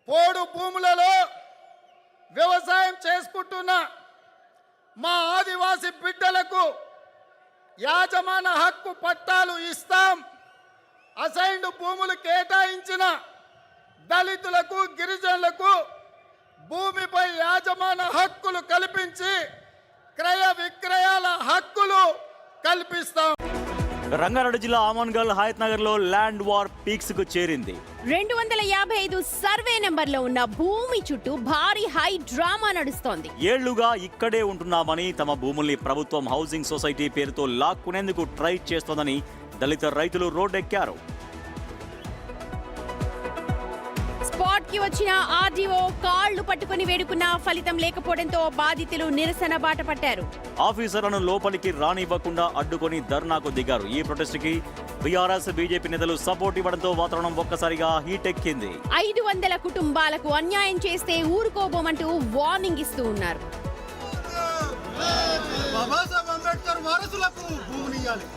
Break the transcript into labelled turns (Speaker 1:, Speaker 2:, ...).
Speaker 1: పోడు భూములలో వ్యవసాయం చేసుకుంటున్న మా ఆదివాసి బిడ్డలకు యాజమాన హక్కు పట్టాలు ఇస్తాం. అసైన్డ్ భూములు కేటాయించిన దళితులకు గిరిజనులకు భూమిపై యాజమాన హక్కులు కల్పించి క్రయ విక్రయాల హక్కులు కల్పిస్తాం.
Speaker 2: రంగారెడ్డి జిల్లా ఆమన్గల్ హయత్ నగర్ లో ల్యాండ్ వార్ పీక్స్ కు చేరింది.
Speaker 3: 255 సర్వే నెంబర్లో ఉన్న భూమి చుట్టూ భారీ హై డ్రామా నడుస్తోంది.
Speaker 2: ఏళ్లుగా ఇక్కడే ఉంటున్నామని, తమ భూముల్ని ప్రభుత్వం హౌసింగ్ సొసైటీ పేరుతో లాక్కునేందుకు ట్రై చేస్తోందని దళిత రైతులు రోడ్డెక్కారు.
Speaker 3: స్పాట్ కి వచ్చిన ఆర్డీఓ కాళ్లు పట్టుకుని వేడుకున్న ఫలితం లేకపోవడంతో బాధితులు నిరసన బాట పట్టారు.
Speaker 2: ఆఫీసర్లను లోపలికి రానివ్వకుండా అడ్డుకొని ధర్నాకు దిగారు. ఈ ప్రొటెస్ట్ కి బీఆర్ఎస్ బీజేపీ నేతలు సపోర్ట్ ఇవ్వడంతో వాతావరణం ఒక్కసారిగా హీట్ ఎక్కింది.
Speaker 3: 500 కుటుంబాలకు అన్యాయం చేస్తే ఊరుకోబోమంటూ వార్నింగ్ ఇస్తూ ఉన్నారు.
Speaker 4: బాబాసాహెబ్ అంబేద్కర్ వారసులకు భూమినియాలి.